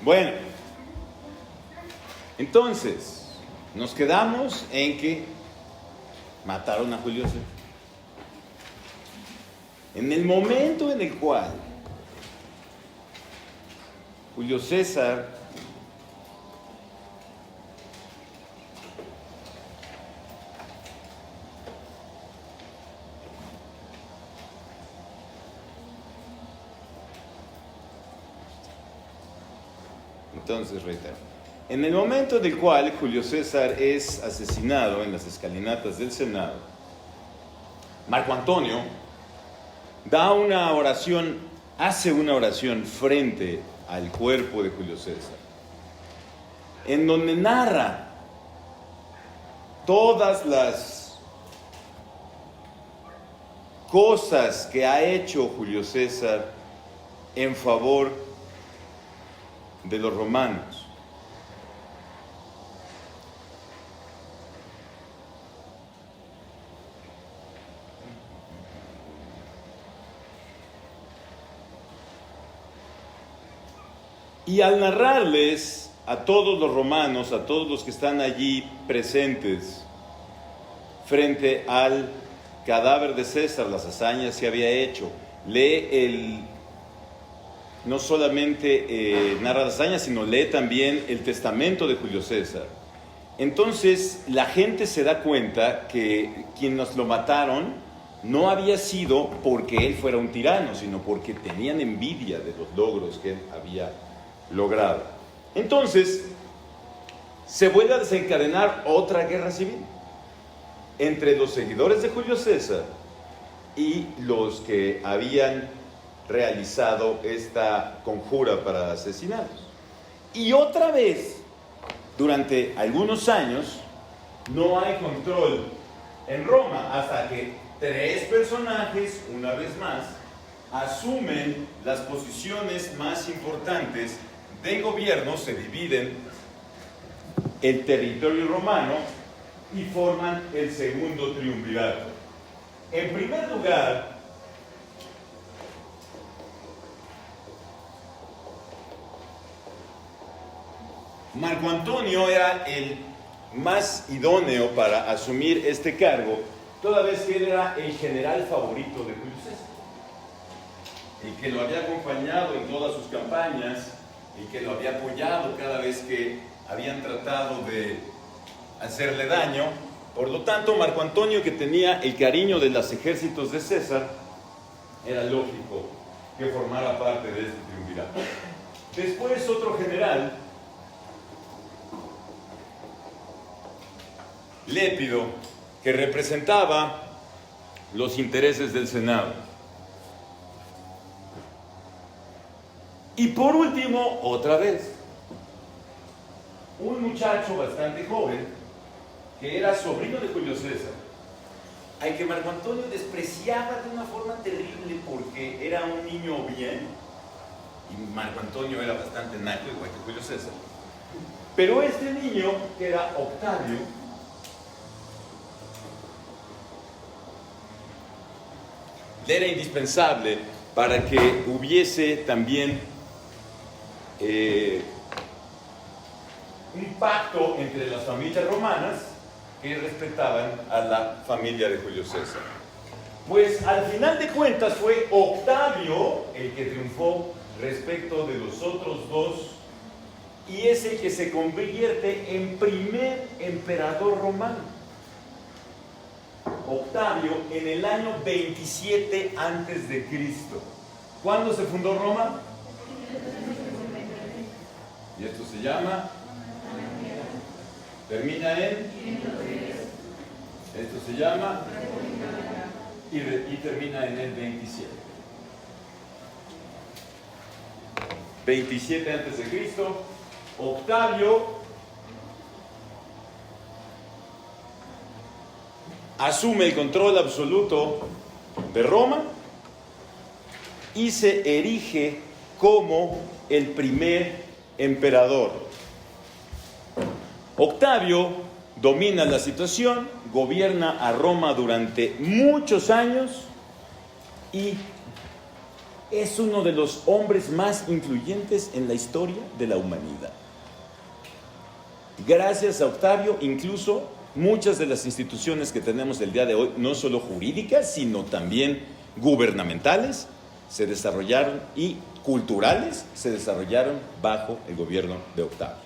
Bueno, entonces, nos quedamos en que mataron a Julio César. En el momento en el cual Julio César reitero, en el momento en el cual Julio César es asesinado en las escalinatas del Senado, Marco Antonio da una oración, hace una oración frente al cuerpo de Julio César, en donde narra todas las cosas que ha hecho Julio César en favor de los romanos. Y al narrarles a todos los romanos, a todos los que están allí presentes, frente al cadáver de César, las hazañas que había hecho, no solamente narra las hazañas, sino lee también el testamento de Julio César. Entonces la gente se da cuenta que quienes lo mataron no había sido porque él fuera un tirano, sino porque tenían envidia de los logros que él había logrado. Entonces se vuelve a desencadenar otra guerra civil entre los seguidores de Julio César y los que habían realizado esta conjura para asesinarlos. Y otra vez, durante algunos años, no hay control en Roma, hasta que 3 personajes, una vez más, asumen las posiciones más importantes del gobierno, se dividen el territorio romano y forman el segundo triunvirato. En primer lugar, Marco Antonio era el más idóneo para asumir este cargo, toda vez que él era el general favorito de Julio César, el que lo había acompañado en todas sus campañas, el que lo había apoyado cada vez que habían tratado de hacerle daño. Por lo tanto, Marco Antonio, que tenía el cariño de los ejércitos de César, era lógico que formara parte de este triunvirato. Después, otro general, Lépido, que representaba los intereses del Senado. Y por último, otra vez, un muchacho bastante joven, que era sobrino de Julio César, al que Marco Antonio despreciaba de una forma terrible porque era un niño bien, y Marco Antonio era bastante naco, igual que Julio César. Pero este niño, que era Octavio, era indispensable para que hubiese también un pacto entre las familias romanas que respetaban a la familia de Julio César. Pues al final de cuentas fue Octavio el que triunfó respecto de los otros dos y es el que se convierte en primer emperador romano. Octavio en el año 27 antes de Cristo. ¿Cuándo se fundó Roma? Y esto se llama, termina en, esto se llama, y termina en el 27. 27 antes de Cristo, Octavio asume el control absoluto de Roma y se erige como el primer emperador. Octavio domina la situación, gobierna a Roma durante muchos años y es uno de los hombres más influyentes en la historia de la humanidad. Gracias a Octavio, incluso muchas de las instituciones que tenemos el día de hoy, no solo jurídicas, sino también gubernamentales, se desarrollaron, y culturales, se desarrollaron bajo el gobierno de Octavio.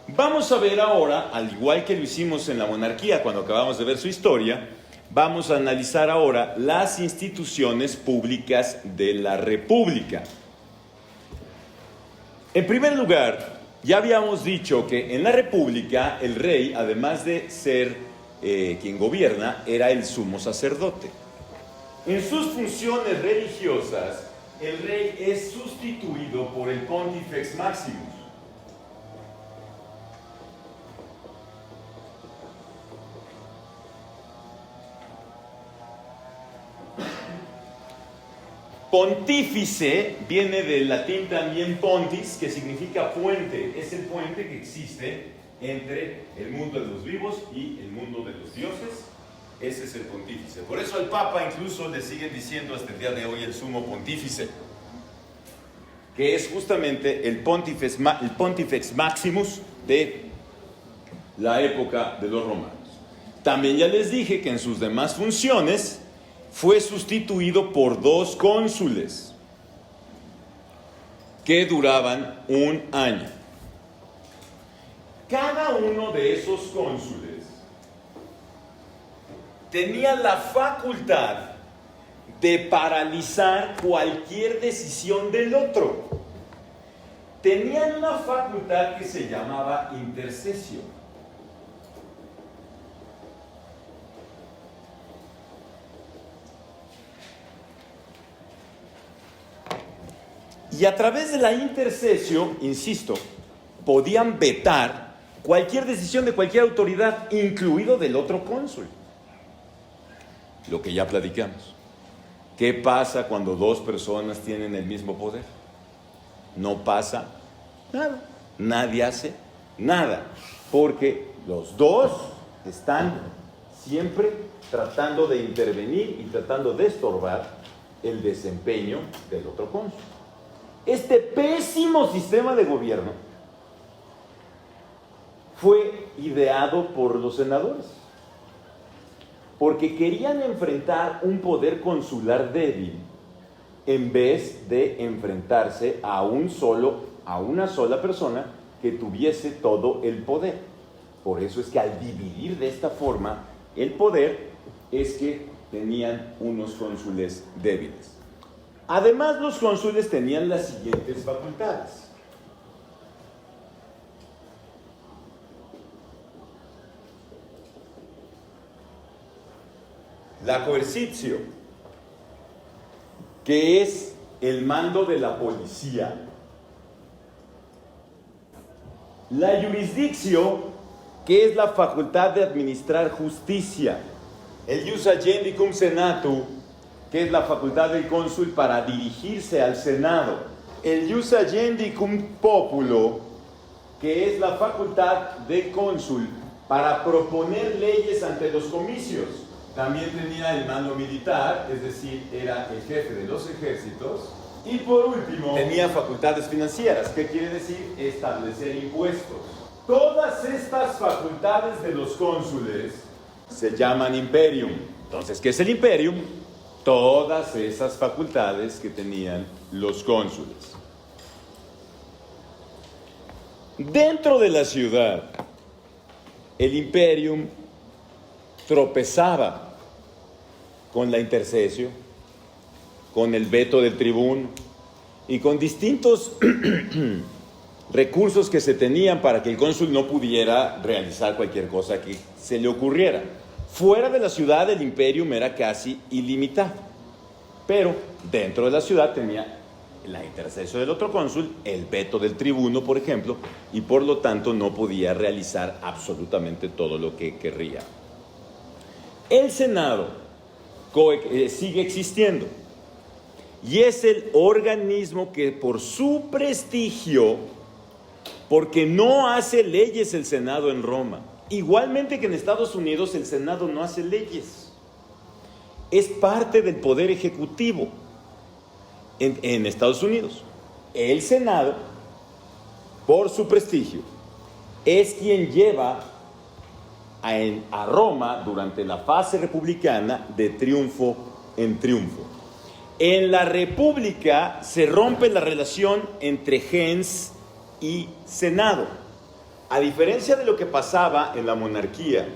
Vamos a ver ahora, al igual que lo hicimos en la monarquía cuando acabamos de ver su historia, vamos a analizar ahora las instituciones públicas de la República. En primer lugar, ya habíamos dicho que en la República el rey, además de ser quien gobierna, era el sumo sacerdote. En sus funciones religiosas, el rey es sustituido por el Pontifex Maximus. Pontífice viene del latín también pontis, que significa puente. Es el puente que existe entre el mundo de los vivos y el mundo de los dioses. Ese es el pontífice. Por eso al Papa incluso le siguen diciendo hasta el día de hoy el sumo pontífice, que es justamente el Pontifex Maximus de la época de los romanos. También ya les dije que en sus demás funciones fue sustituido por 2 cónsules que duraban 1 año. Cada uno de esos cónsules tenía la facultad de paralizar cualquier decisión del otro. Tenían una facultad que se llamaba intercesio. Y a través de la intercesio, insisto, podían vetar cualquier decisión de cualquier autoridad, incluido del otro cónsul. Lo que ya platicamos. ¿Qué pasa cuando 2 personas tienen el mismo poder? No pasa nada. Nadie hace nada. Porque los 2 están siempre tratando de intervenir y tratando de estorbar el desempeño del otro cónsul. Este pésimo sistema de gobierno fue ideado por los senadores, porque querían enfrentar un poder consular débil en vez de enfrentarse a una sola persona que tuviese todo el poder. Por eso es que al dividir de esta forma el poder, es que tenían unos cónsules débiles. Además, los cónsules tenían las siguientes facultades. La coercitio, que es el mando de la policía. La jurisdictio, que es la facultad de administrar justicia. El ius agendi cum senatu, que es la facultad del cónsul para dirigirse al Senado. El ius agendi cum populo, que es la facultad del cónsul para proponer leyes ante los comicios. También tenía el mando militar, es decir, era el jefe de los ejércitos. Y por último, tenía facultades financieras, que quiere decir establecer impuestos. Todas estas facultades de los cónsules se llaman imperium. Entonces, ¿qué es el imperium? Todas esas facultades que tenían los cónsules. Dentro de la ciudad, el imperium tropezaba con la intercesio, con el veto del tribuno y con distintos recursos que se tenían para que el cónsul no pudiera realizar cualquier cosa que se le ocurriera. Fuera de la ciudad el imperium era casi ilimitado, pero dentro de la ciudad tenía la intercesio del otro cónsul, el veto del tribuno, por ejemplo, y por lo tanto no podía realizar absolutamente todo lo que querría. El Senado sigue existiendo y es el organismo que por su prestigio, porque no hace leyes el Senado en Roma, igualmente que en Estados Unidos el Senado no hace leyes, es parte del poder ejecutivo. en Estados Unidos. El Senado, por su prestigio, es quien lleva a Roma durante la fase republicana de triunfo en triunfo. En la República se rompe la relación entre gens y Senado. A diferencia de lo que pasaba en la monarquía,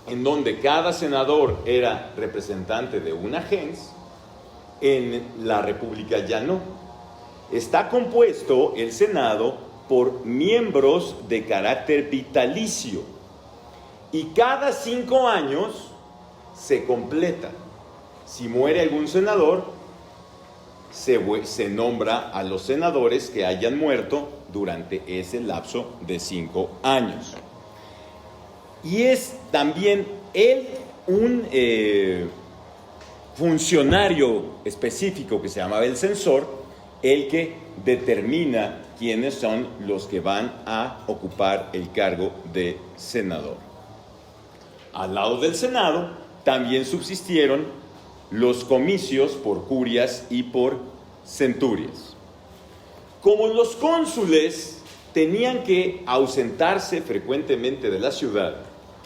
en donde cada senador era representante de una gens, en la República ya no. Está compuesto el Senado por miembros de carácter vitalicio y cada 5 años se completa. Si muere algún senador, se nombra a los senadores que hayan muerto durante ese lapso de 5 años. Y es también él un funcionario específico que se llamaba el censor, el que determina quiénes son los que van a ocupar el cargo de senador. Al lado del Senado también subsistieron los comicios por curias y por centurias. Como los cónsules tenían que ausentarse frecuentemente de la ciudad,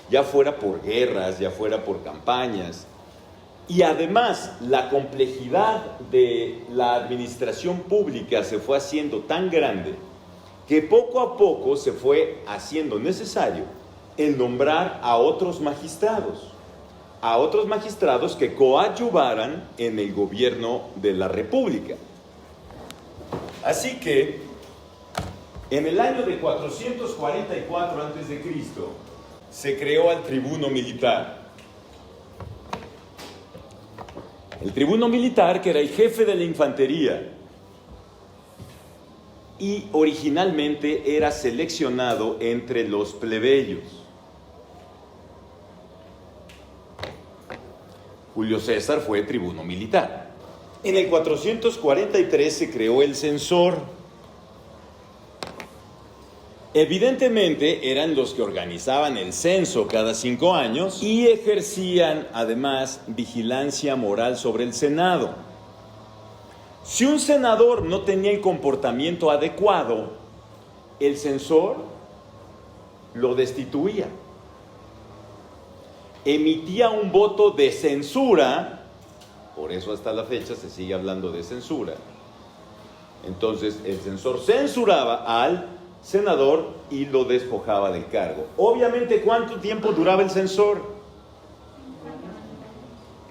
ya fuera por guerras, ya fuera por campañas, y además la complejidad de la administración pública se fue haciendo tan grande que poco a poco se fue haciendo necesario el nombrar a otros magistrados que coadyuvaran en el gobierno de la República. Así que, en el año de 444 a.C., se creó al tribuno militar. El tribuno militar, que era el jefe de la infantería, y originalmente era seleccionado entre los plebeyos. Julio César fue tribuno militar. En el 443 se creó el censor. Evidentemente eran los que organizaban el censo cada 5 años y ejercían además vigilancia moral sobre el Senado. Si un senador no tenía el comportamiento adecuado, el censor lo destituía. Emitía un voto de censura, por eso hasta la fecha se sigue hablando de censura. Entonces el censor censuraba al senador y lo despojaba del cargo. Obviamente, ¿cuánto tiempo duraba el censor?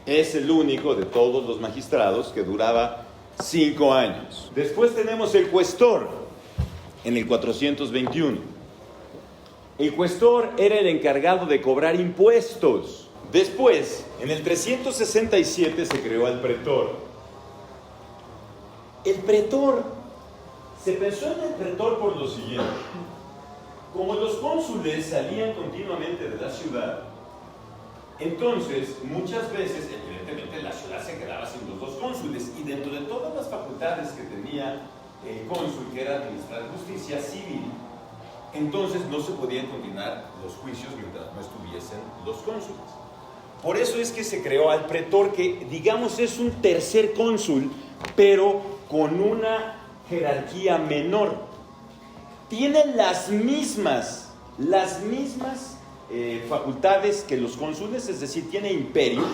Es el único de todos los magistrados que duraba 5 años. Después tenemos el cuestor en el 421. El cuestor era el encargado de cobrar impuestos. Después, en el 367 se creó el pretor. El pretor, se pensó en el pretor por lo siguiente. Como los cónsules salían continuamente de la ciudad, entonces muchas veces, evidentemente, la ciudad se quedaba sin los 2 cónsules, y dentro de todas las facultades que tenía el cónsul, que era administrar justicia civil, entonces no se podían continuar los juicios mientras no estuviesen los cónsules. Por eso es que se creó al pretor, que digamos es un tercer cónsul, pero con una jerarquía menor. Tiene las mismas facultades que los cónsules, es decir, tiene imperio.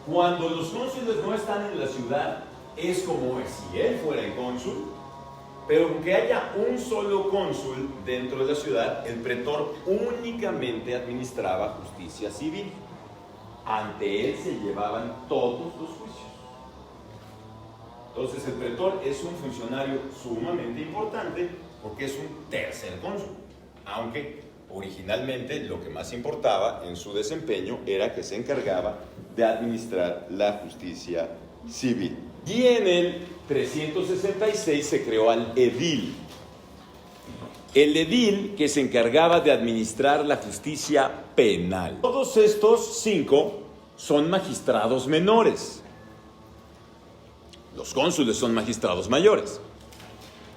Cuando los cónsules no están en la ciudad, es como si él fuera el cónsul, pero aunque haya un solo cónsul dentro de la ciudad, el pretor únicamente administraba justicia civil. Ante él se llevaban todos los juicios. Entonces el pretor es un funcionario sumamente importante porque es un tercer cónsul, aunque originalmente lo que más importaba en su desempeño era que se encargaba de administrar la justicia civil. Y en el 366 se creó al edil. El edil, que se encargaba de administrar la justicia penal. Todos estos 5 son magistrados menores. Los cónsules son magistrados mayores.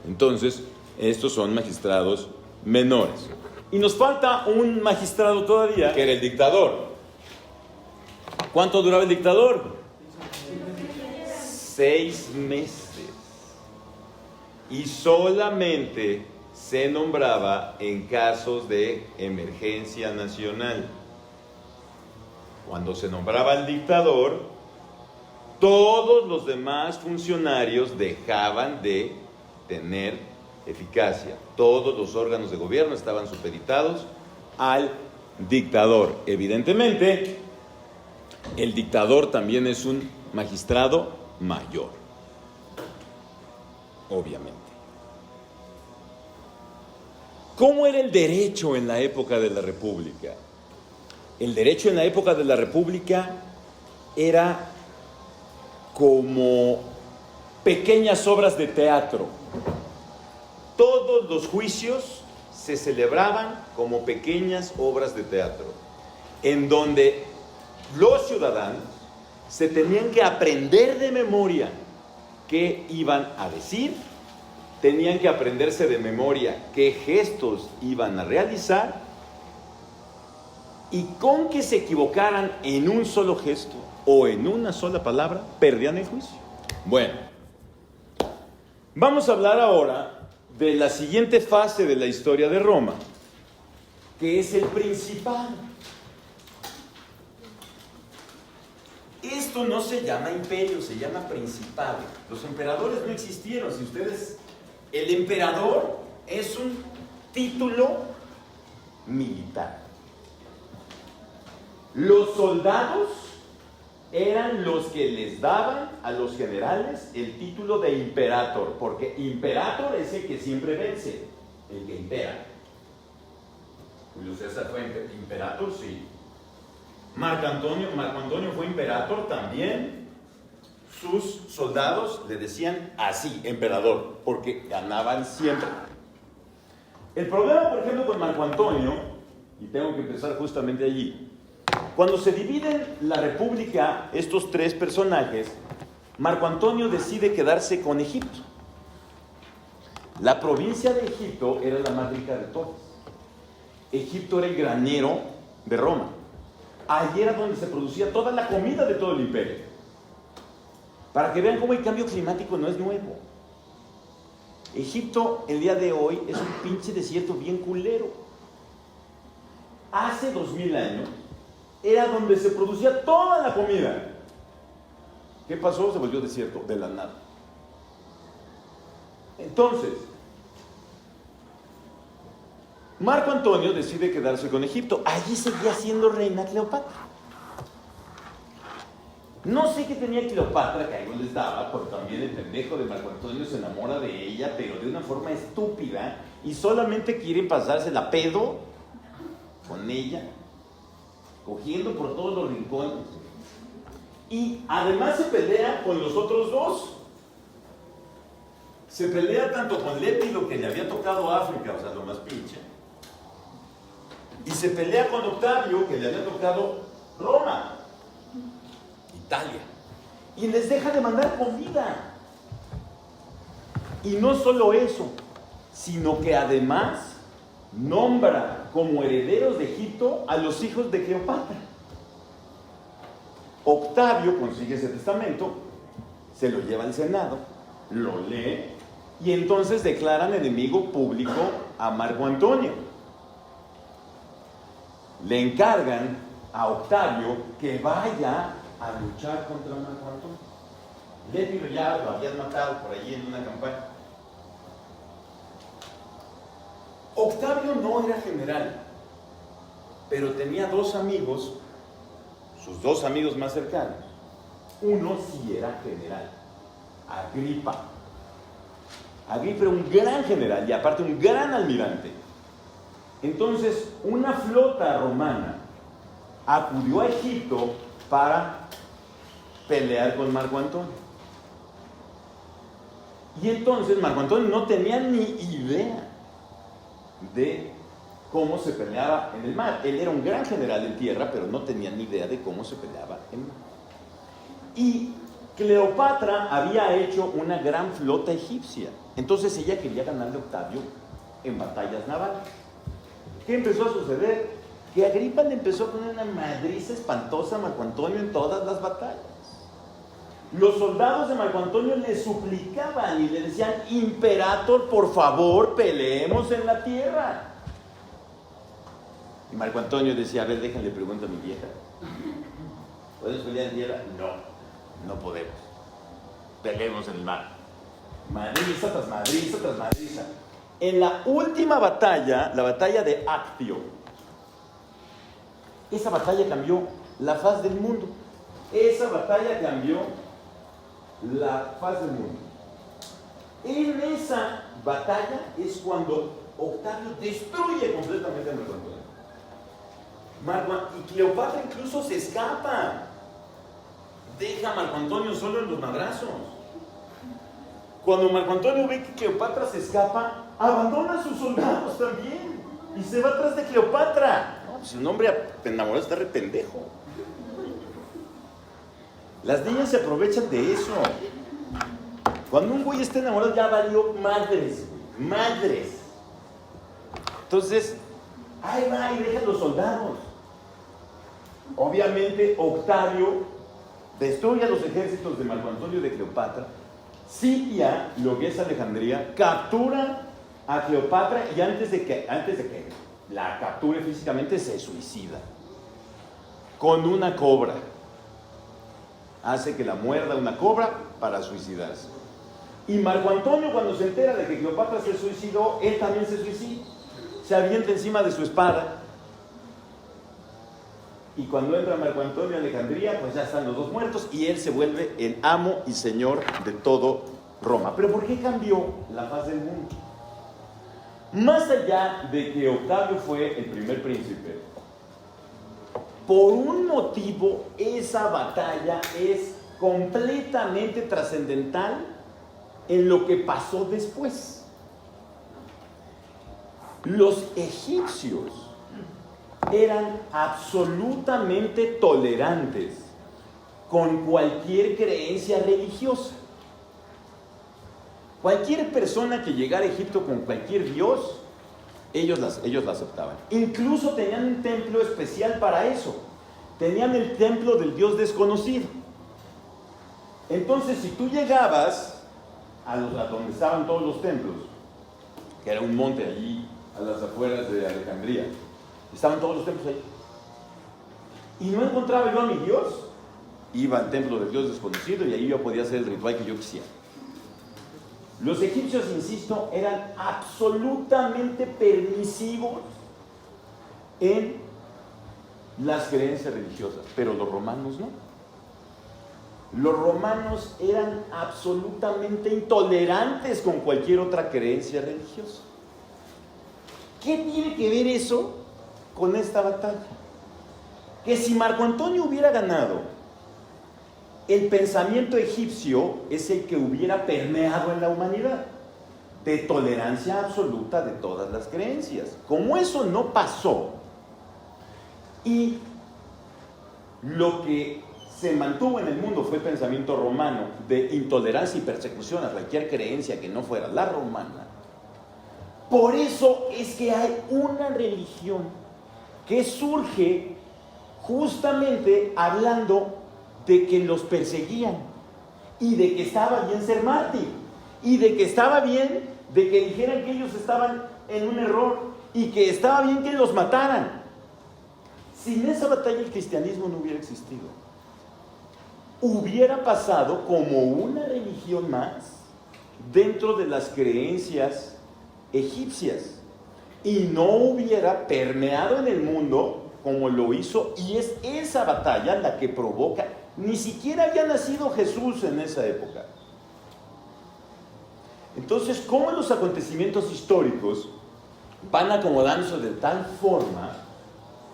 Entonces, estos son magistrados menores. Y nos falta un magistrado todavía, que era el dictador. ¿Cuánto duraba el dictador? 6 meses. Y solamente se nombraba en casos de emergencia nacional. Cuando se nombraba al dictador, todos los demás funcionarios dejaban de tener eficacia. Todos los órganos de gobierno estaban supeditados al dictador. Evidentemente, el dictador también es un magistrado mayor. Obviamente. ¿Cómo era el derecho en la época de la República? El derecho en la época de la República era como pequeñas obras de teatro. Todos los juicios se celebraban como pequeñas obras de teatro, en donde los ciudadanos se tenían que aprender de memoria qué iban a decir, tenían que aprenderse de memoria qué gestos iban a realizar, y con que se equivocaran en un solo gesto o en una sola palabra, perdían el juicio. Bueno, vamos a hablar ahora de la siguiente fase de la historia de Roma, que es el Principado. Esto no se llama imperio, se llama Principado. Los emperadores no existieron. Si ustedes, el emperador es un título militar. Los soldados eran los que les daban a los generales el título de imperator, porque imperator es el que siempre vence, el que impera. Julio César fue imperator, sí. Marco Antonio fue imperator también. Sus soldados le decían así, emperador, porque ganaban siempre. El problema, por ejemplo, con Marco Antonio, y tengo que empezar justamente allí, cuando se dividen la república, estos tres personajes, Marco Antonio decide quedarse con Egipto. La provincia de Egipto era la más rica de todas. Egipto era el granero de Roma. Allí era donde se producía toda la comida de todo el imperio. Para que vean cómo el cambio climático no es nuevo. Egipto, el día de hoy, es un pinche desierto bien culero. Hace 2000 años, era donde se producía toda la comida. ¿Qué pasó? Se volvió desierto, de la nada. Entonces, Marco Antonio decide quedarse con Egipto. Allí seguía siendo reina Cleopatra. No sé qué tenía Cleopatra, que algo les daba, porque también el pendejo de Marco Antonio se enamora de ella, pero de una forma estúpida, y solamente quieren pasársela pedo con ella, cogiendo por todos los rincones. Y además se pelea con los otros dos. Se pelea tanto con Lépilo, que le había tocado África, o sea, lo más pinche, y se pelea con Octavio, que le había tocado Roma, Italia, y les deja de mandar comida. Y no solo eso, sino que además nombra como herederos de Egipto a los hijos de Cleopatra. Octavio consigue ese testamento, se lo lleva al Senado, lo lee, y entonces declaran enemigo público a Marco Antonio. Le encargan a Octavio que vaya a luchar contra Marco Antonio. Lépilo ya lo habían matado por allí en una campaña. Octavio no era general, pero tenía dos amigos, sus dos amigos más cercanos. Uno sí era general, Agripa. Agripa era un gran general y aparte un gran almirante. Entonces, una flota romana acudió a Egipto para pelear con Marco Antonio. Y entonces Marco Antonio no tenía ni idea de cómo se peleaba en el mar. Él era un gran general en tierra, pero no tenía ni idea de cómo se peleaba en el mar. Y Cleopatra había hecho una gran flota egipcia. Entonces ella quería ganarle a Octavio en batallas navales. ¿Qué empezó a suceder? Que Agripa le empezó a poner una madriza espantosa a Marco Antonio en todas las batallas. Los soldados de Marco Antonio le suplicaban y le decían: Imperator, por favor, peleemos en la tierra. Y Marco Antonio decía: a ver, déjenle preguntar a mi vieja. ¿Podemos pelear en tierra? No, no podemos. Peleemos en el mar. Madriza tras madriza tras madriza. En la última batalla, la batalla de Actio, esa batalla cambió la faz del mundo. Esa batalla cambió la faz del mundo. En esa batalla es cuando Octavio destruye completamente a Marco Antonio. Y Cleopatra incluso se escapa. Deja a Marco Antonio solo en los madrazos. Cuando Marco Antonio ve que Cleopatra se escapa, abandona a sus soldados también y se va atrás de Cleopatra. No, pues un hombre enamorado está re pendejo. Las niñas se aprovechan de eso. Cuando un güey está enamorado ya valió madres, madres. Entonces, ahí va y deja a los soldados. Obviamente Octavio destruye a los ejércitos de Marco Antonio y de Cleopatra, sitia lo que es Alejandría, captura a Cleopatra y antes de que la capture físicamente se suicida con una cobra. Hace que la muerda una cobra para suicidarse. Y Marco Antonio, cuando se entera de que Cleopatra se suicidó, él también se suicida. Se avienta encima de su espada. Y cuando entra Marco Antonio a Alejandría, pues ya están los dos muertos y él se vuelve el amo y señor de todo Roma. ¿Pero por qué cambió la faz del mundo? Más allá de que Octavio fue el primer príncipe, por un motivo esa batalla es completamente trascendental en lo que pasó después. Los egipcios eran absolutamente tolerantes con cualquier creencia religiosa. Cualquier persona que llegara a Egipto con cualquier dios, ellos la aceptaban. Incluso tenían un templo especial para eso. Tenían el templo del dios desconocido. Entonces, si tú llegabas a donde estaban todos los templos, que era un monte allí a las afueras de Alejandría, estaban todos los templos ahí, y no encontraba yo a mi Dios, iba al templo del Dios desconocido y ahí yo podía hacer el ritual que yo quisiera. Los egipcios, insisto, eran absolutamente permisivos en las creencias religiosas, pero los romanos no. Los romanos eran absolutamente intolerantes con cualquier otra creencia religiosa. ¿Qué tiene que ver eso con esta batalla? Que si Marco Antonio hubiera ganado, el pensamiento egipcio es el que hubiera permeado en la humanidad, de tolerancia absoluta de todas las creencias. Como eso no pasó, y lo que se mantuvo en el mundo fue el pensamiento romano de intolerancia y persecución a cualquier creencia que no fuera la romana, por eso es que hay una religión que surge justamente hablando de que los perseguían y de que estaba bien ser mártir y de que estaba bien de que dijeran que ellos estaban en un error y que estaba bien que los mataran. Sin esa batalla el cristianismo no hubiera existido. Hubiera pasado como una religión más dentro de las creencias egipcias y no hubiera permeado en el mundo como lo hizo, y es esa batalla la que provoca. Ni siquiera había nacido Jesús en esa época. Entonces, ¿cómo los acontecimientos históricos van acomodándose de tal forma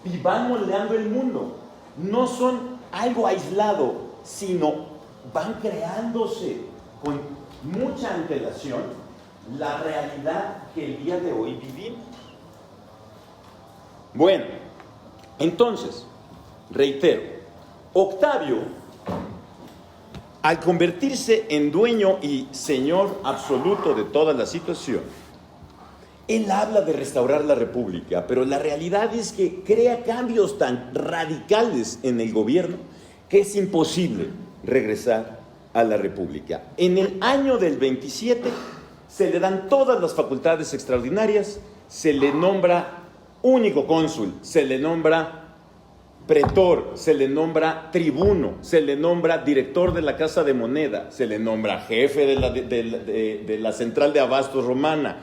y van moldeando el mundo? No son algo aislado, sino van creándose con mucha antelación la realidad que el día de hoy vivimos. Bueno, entonces, reitero, Octavio, al convertirse en dueño y señor absoluto de toda la situación, él habla de restaurar la república, pero la realidad es que crea cambios tan radicales en el gobierno que es imposible regresar a la República. En el año del 27 se le dan todas las facultades extraordinarias, se le nombra único cónsul, se le nombra pretor, se le nombra tribuno, se le nombra director de la Casa de Moneda, se le nombra jefe de la central de abastos romana.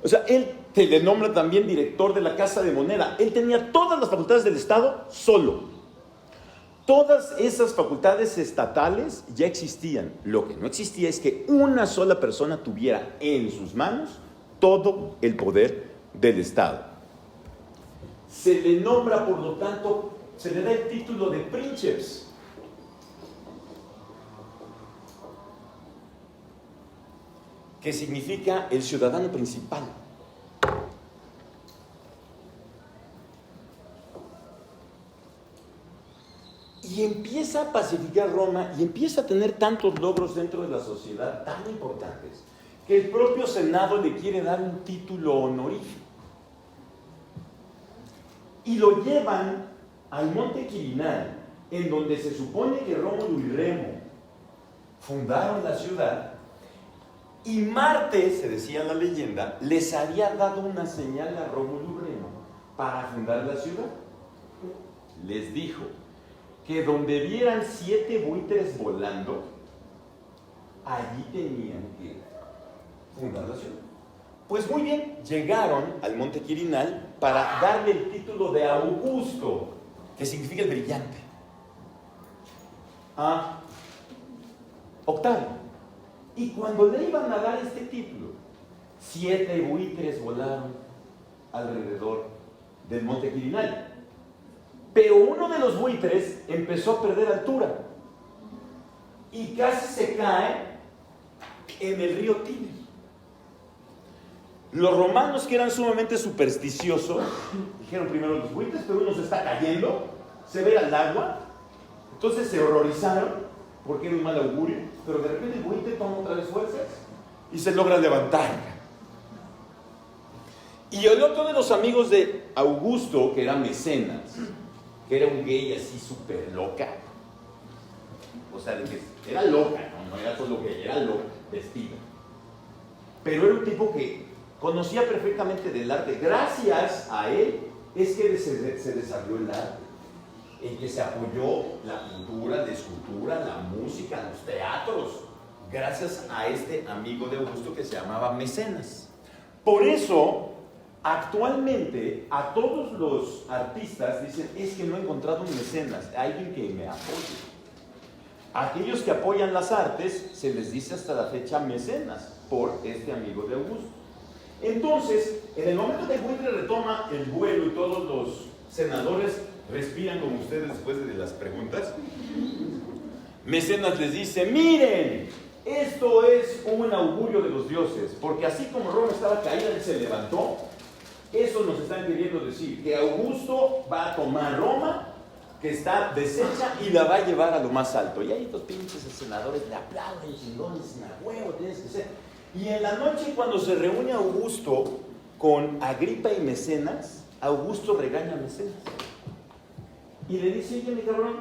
O sea, él se le nombra también director de la Casa de Moneda. Él tenía todas las facultades del Estado solo. Todas esas facultades estatales ya existían. Lo que no existía es que una sola persona tuviera en sus manos todo el poder del Estado. Se le nombra, por lo tanto, se le da el título de princeps. Que significa el ciudadano principal. Y empieza a pacificar Roma y empieza a tener tantos logros dentro de la sociedad tan importantes que el propio Senado le quiere dar un título honorífico. Y lo llevan al Monte Quirinal, en donde se supone que Rómulo y Remo fundaron la ciudad, y Marte, se decía la leyenda, les había dado una señal a Rómulo y Remo para fundar la ciudad. Les dijo que donde vieran 7 buitres volando, allí tenían que fundar la ciudad. Pues muy bien, llegaron al Monte Quirinal para darle el título de Augusto, que significa el brillante, a Octavio. Y cuando le iban a dar este título, 7 buitres volaron alrededor del Monte Quirinal. Pero uno de los buitres empezó a perder altura y casi se cae en el río Tíber. Los romanos, que eran sumamente supersticiosos, dijeron primero los buitres, pero uno se está cayendo, se ve al agua. Entonces se horrorizaron porque era un mal augurio, pero de repente el buitre toma otra vez fuerzas y se logra levantar. Y el otro de los amigos de Augusto, que era Mecenas, que era un gay así súper loca, o sea, de que era loca, no era solo gay, era loca, vestida, pero era un tipo que conocía perfectamente del arte. Gracias a él es que se desarrolló el arte, en que se apoyó la pintura, la escultura, la música, los teatros, gracias a este amigo de Augusto que se llamaba Mecenas. Por eso, actualmente, a todos los artistas dicen, es que no he encontrado un mecenas, alguien que me apoye. A aquellos que apoyan las artes, se les dice hasta la fecha mecenas, por este amigo de Augusto. Entonces, en el momento que el buitre retoma el vuelo y todos los senadores respiran como ustedes después de las preguntas, Mecenas les dice, miren, esto es un augurio de los dioses, porque así como Roma estaba caída, él se levantó. Eso nos están queriendo decir, que Augusto va a tomar Roma, que está deshecha, y la va a llevar a lo más alto. Y ahí los pinches senadores le aplauden, chingones, a huevo, tienes que ser. Y en la noche, cuando se reúne Augusto con Agripa y Mecenas, Augusto regaña a Mecenas. Y le dice, oye, mi cabrón,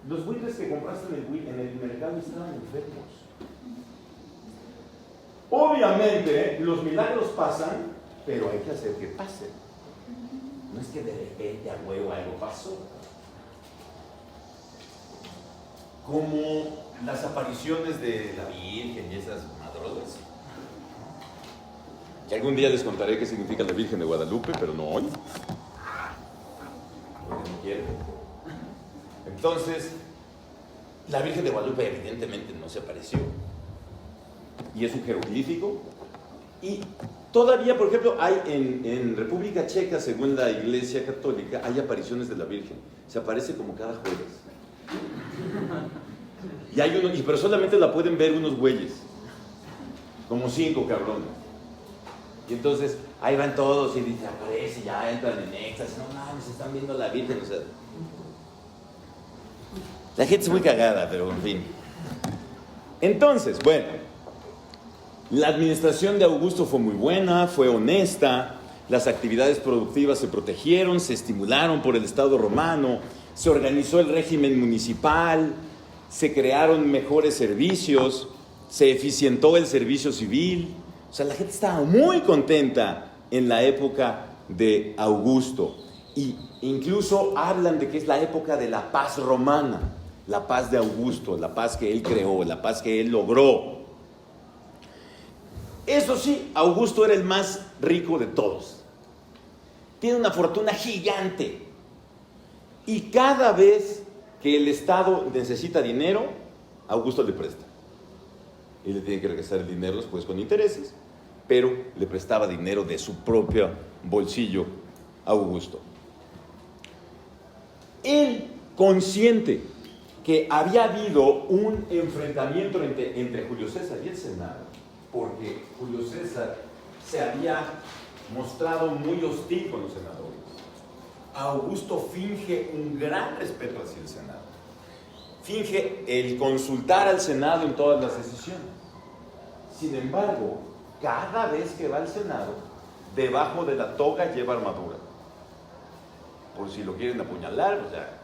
los buitres que compraste en el mercado estaban enfermos. Obviamente, los milagros pasan, pero hay que hacer que pase. No es que de repente a huevo algo pasó. Como las apariciones de la Virgen y esas madrolas. Que algún día les contaré qué significa la Virgen de Guadalupe, pero no hoy. Porque no quiero. Entonces, la Virgen de Guadalupe evidentemente no se apareció. Y es un jeroglífico. Y todavía, por ejemplo, hay en República Checa, según la Iglesia Católica, hay apariciones de la Virgen. Se aparece como cada jueves. Y hay uno, pero solamente la pueden ver unos güeyes. Como 5 cabrones. Y entonces, ahí van todos y dicen, aparece, ya entran en éxtasis. No mames, están viendo a la Virgen. O sea, la gente es muy cagada, pero en fin. Entonces, bueno, la administración de Augusto fue muy buena, fue honesta, las actividades productivas se protegieron, se estimularon por el Estado romano, se organizó el régimen municipal, se crearon mejores servicios, se eficientó el servicio civil. O sea, la gente estaba muy contenta en la época de Augusto. Y incluso hablan de que es la época de la paz romana, la paz de Augusto, la paz que él creó, la paz que él logró. Eso sí, Augusto era el más rico de todos. Tiene una fortuna gigante. Y cada vez que el Estado necesita dinero, Augusto le presta. Y le tiene que regresar el dinero después con intereses, pero le prestaba dinero de su propio bolsillo a Augusto. Él, consciente que había habido un enfrentamiento entre Julio César y el Senado, porque Julio César se había mostrado muy hostil con los senadores, Augusto finge un gran respeto hacia el Senado. Finge el consultar al Senado en todas las decisiones. Sin embargo, cada vez que va al Senado, debajo de la toga lleva armadura. Por si lo quieren apuñalar, o sea.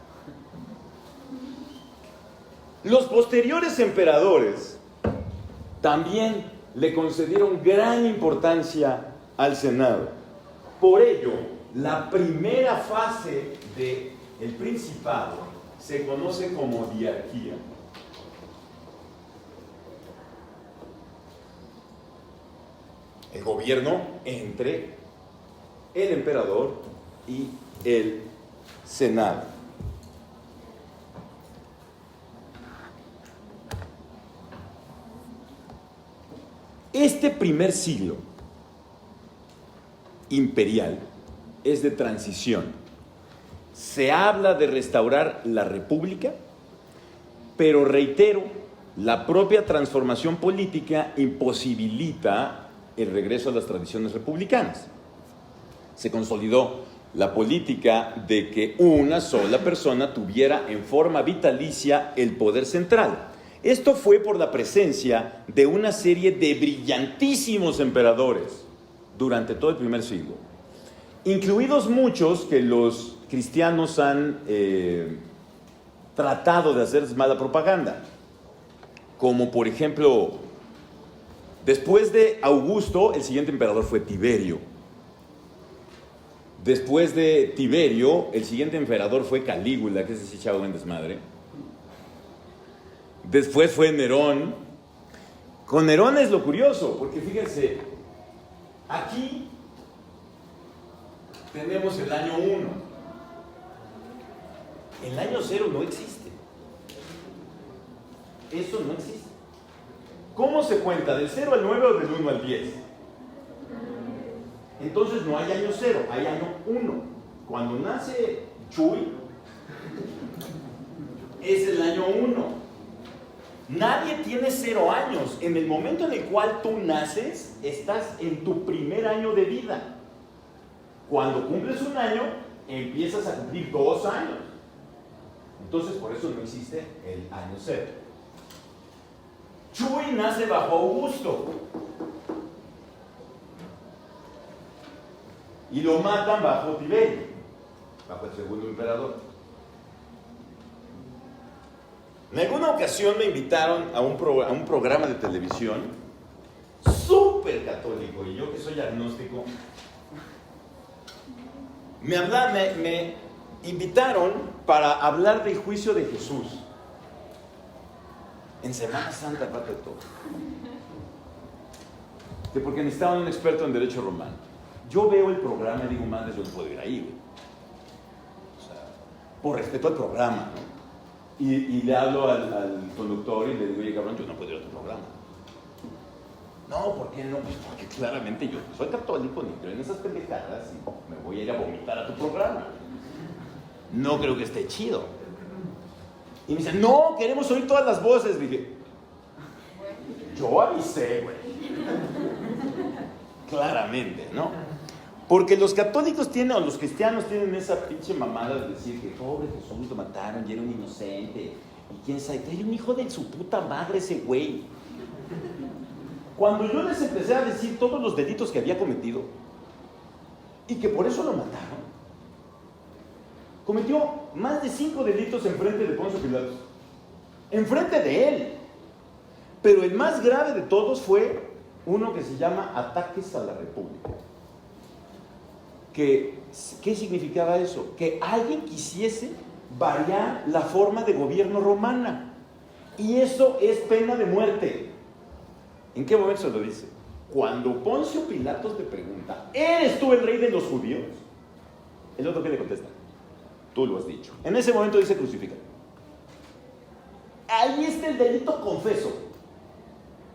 Los posteriores emperadores también le concedieron gran importancia al Senado. Por ello, la primera fase del principado se conoce como diarquía. El gobierno entre el emperador y el Senado. Este primer siglo imperial es de transición. Se habla de restaurar la república, pero reitero, la propia transformación política imposibilita el regreso a las tradiciones republicanas. Se consolidó la política de que una sola persona tuviera en forma vitalicia el poder central. Esto fue por la presencia de una serie de brillantísimos emperadores durante todo el primer siglo, incluidos muchos que los cristianos han tratado de hacer mala propaganda, como por ejemplo, después de Augusto, el siguiente emperador fue Tiberio. Después de Tiberio, el siguiente emperador fue Calígula, que se echaba buen desmadre. Después fue Nerón. Con Nerón es lo curioso, porque fíjense, aquí tenemos el año 1. El año 0 no existe. Eso no existe. ¿Cómo se cuenta? ¿Del 0 al 9 o del 1 al 10? Entonces no hay año 0, hay año 1. Cuando nace Chuy, es el año 1. Nadie tiene 0 años. En el momento en el cual tú naces, estás en tu primer año de vida. Cuando cumples 1 año, empiezas a cumplir 2 años. Entonces, por eso no existe el año 0. Chuy nace bajo Augusto. Y lo matan bajo Tiberio, bajo el segundo emperador. En alguna ocasión me invitaron a un programa de televisión súper católico, y yo que soy agnóstico, me invitaron para hablar del juicio de Jesús en Semana Santa, aparte de todo, porque necesitaban un experto en derecho romano. Yo veo el programa y digo, madre, yo no puedo ir ahí, güey. O sea, por respeto al programa, ¿no? Y le hablo al conductor y le digo, oye, cabrón, yo no puedo ir a tu programa. No, ¿por qué no? Pues porque claramente yo soy católico, ni creo en esas pendejadas y me voy a ir a vomitar a tu programa. No creo que esté chido. Y me dice, no, queremos oír todas las voces. Dije, yo avisé, güey. Claramente, ¿no? Porque los católicos tienen, o los cristianos tienen esa pinche mamada de decir que pobre Jesús lo mataron y era un inocente. Y quién sabe, hay un hijo de su puta madre ese güey. Cuando yo les empecé a decir todos los delitos que había cometido y que por eso lo mataron, cometió más de 5 delitos en frente de Poncio Pilatos. enfrente de él. Pero el más grave de todos fue uno que se llama ataques a la República. ¿Qué significaba eso? Que alguien quisiese variar la forma de gobierno romana. Y eso es pena de muerte. ¿En qué momento se lo dice? Cuando Poncio Pilatos le pregunta, ¿eres tú el rey de los judíos? El otro que le contesta, tú lo has dicho. En ese momento dice crucifica. Ahí está el delito confeso.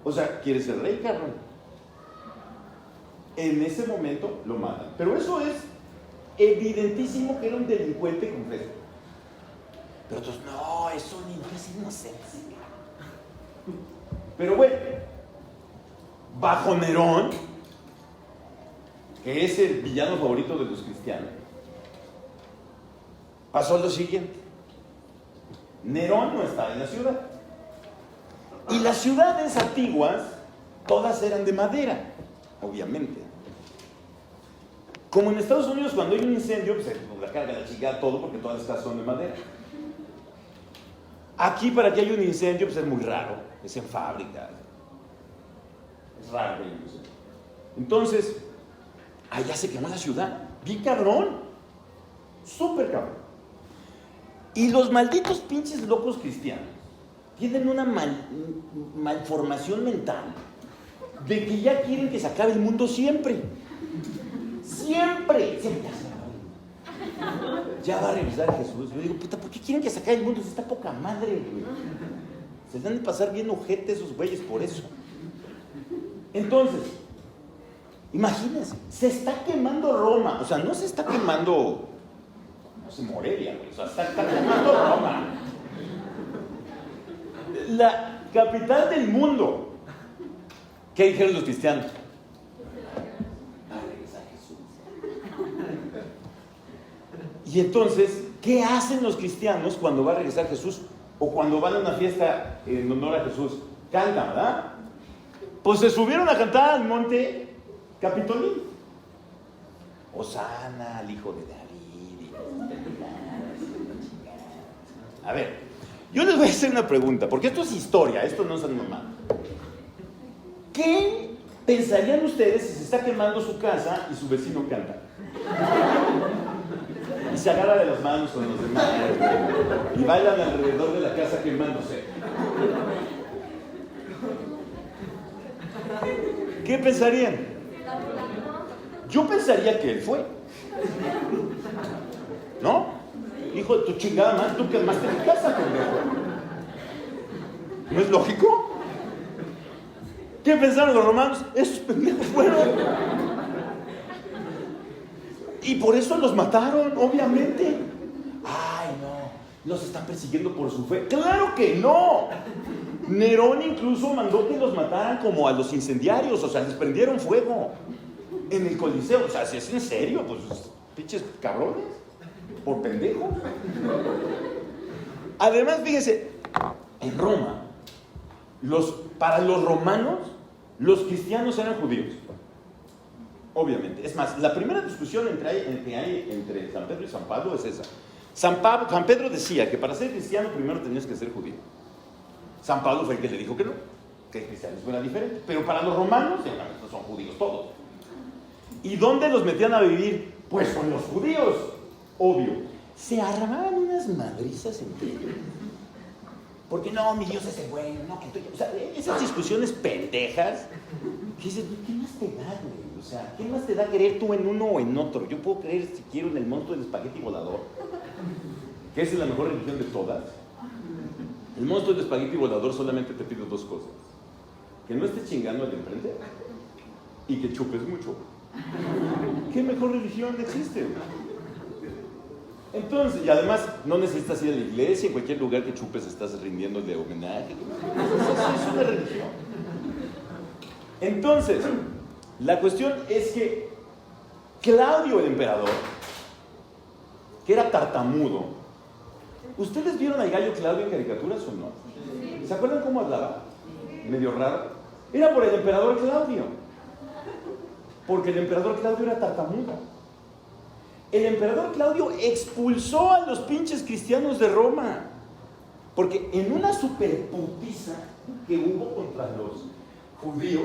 O sea, ¿quieres ser rey, carnal? En ese momento lo matan. Pero eso es evidentísimo que era un delincuente confeso. Pero otros, no, es inocencia. Pero bueno, bajo Nerón, que es el villano favorito de los cristianos, pasó lo siguiente. Nerón no estaba en la ciudad. Y las ciudades antiguas, todas eran de madera, obviamente. Como en Estados Unidos, cuando hay un incendio, pues la carga la chingada todo, porque todas las casas son de madera. Aquí, para que haya un incendio, pues es muy raro, es en fábrica. Es raro el incendio. Entonces, allá se quemó la ciudad, bien cabrón, súper cabrón. Y los malditos pinches locos cristianos tienen una malformación mental de que ya quieren que se acabe el mundo siempre. Siempre. Ya va a regresar Jesús. Yo digo, puta, ¿por qué quieren que se acabe el mundo? Si está poca madre, güey. Se dan de pasar bien ojete esos güeyes por eso. Entonces, imagínense, se está quemando Roma. O sea, no se está quemando, no sé, Morelia, güey. O sea, está quemando Roma. La capital del mundo. ¿Qué dijeron los cristianos? Va a regresar Jesús. Y entonces, ¿qué hacen los cristianos cuando va a regresar Jesús? O cuando van a una fiesta en honor a Jesús. Cantan, ¿verdad? Pues se subieron a cantar al monte Capitolín. Hosana al hijo de David. A ver, yo les voy a hacer una pregunta, porque esto es historia, esto no es normal. ¿Qué pensarían ustedes si se está quemando su casa y su vecino canta? Y se agarra de las manos con los demás y bailan alrededor de la casa quemándose. ¿Qué pensarían? Yo pensaría que él fue. ¿No? Hijo de tu chingada madre, tú quemaste mi casa, pendejo. ¿No es lógico? ¿Qué pensaron los romanos? Esos pendejos fueron. Y por eso los mataron, obviamente. Ay, no, los están persiguiendo por su fe. ¡Claro que no! Nerón incluso mandó que los mataran como a los incendiarios, o sea, les prendieron fuego en el Coliseo. O sea, si es en serio, pues pinches cabrones, por pendejos. Además, fíjense, en Roma, para los romanos, los cristianos eran judíos. Obviamente. Es más, la primera discusión que hay entre San Pedro y San Pablo es esa. San Pedro decía que para ser cristiano primero tenías que ser judío. San Pablo fue el que le dijo que no, que el cristianismo era diferente. Pero para los romanos, son judíos todos. ¿Y dónde los metían a vivir? Pues con los judíos, obvio. Se armaban unas madrizas entre ellos. Porque no, mi Dios es el bueno, no, que tú... O sea, esas discusiones pendejas, que dices, ¿qué más te da, güey? O sea, ¿qué más te da creer tú en uno o en otro? Yo puedo creer, si quiero, en el monstruo del espagueti volador, que esa es la mejor religión de todas. El monstruo del espagueti volador solamente te pide dos cosas: que no estés chingando al de enfrente y que chupes mucho. ¿Qué mejor religión existe? Entonces, y además, no necesitas ir a la iglesia, en cualquier lugar que chupes estás rindiéndole homenaje. Es una religión. Entonces, la cuestión es que Claudio, el emperador, que era tartamudo, ¿ustedes vieron al gallo Claudio en caricaturas o no? ¿Se acuerdan cómo hablaba? Medio raro. Era por el emperador Claudio, porque el emperador Claudio era tartamudo. El emperador Claudio expulsó a los pinches cristianos de Roma Porque en una superputiza que hubo contra los judíos,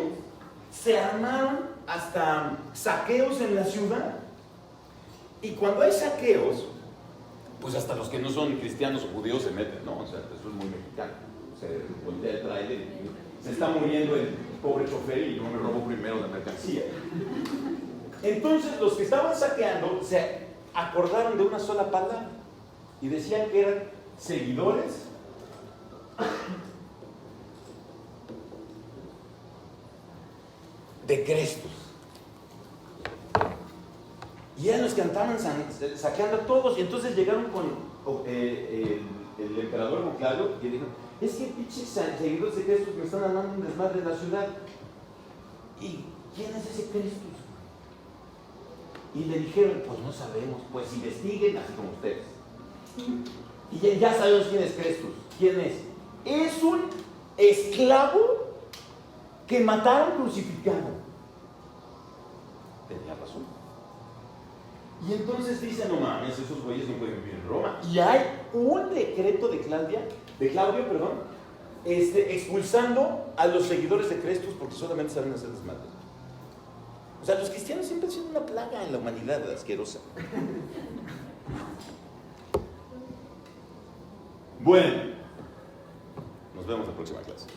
se armaron hasta saqueos en la ciudad. Y cuando hay saqueos, pues hasta los que no son cristianos o judíos se meten, ¿no? O sea, eso es muy mexicano. Se voltea el trailer y se está muriendo el pobre chofer y no me robó primero la mercancía. Entonces los que estaban saqueando se acordaron de una sola palabra y decían que eran seguidores de Crestus. Y eran los que andaban saqueando a todos. Y entonces llegaron con el emperador Don Claudio y dijeron: es que pinches seguidores de Crestus me están armando un desmadre en la ciudad. ¿Y quién es ese Crestus? Y le dijeron: pues no sabemos, pues investiguen así como ustedes. Y ya sabemos quién es Crestus. ¿Quién es? Es un esclavo que mataron crucificado. Tenía razón. Y entonces dicen: no mames, esos güeyes no pueden vivir en Roma. Y hay un decreto de Claudio, expulsando a los seguidores de Crestus porque solamente saben hacer desmadre. O sea, los cristianos siempre han sido una plaga en la humanidad asquerosa. Bueno, nos vemos la próxima clase.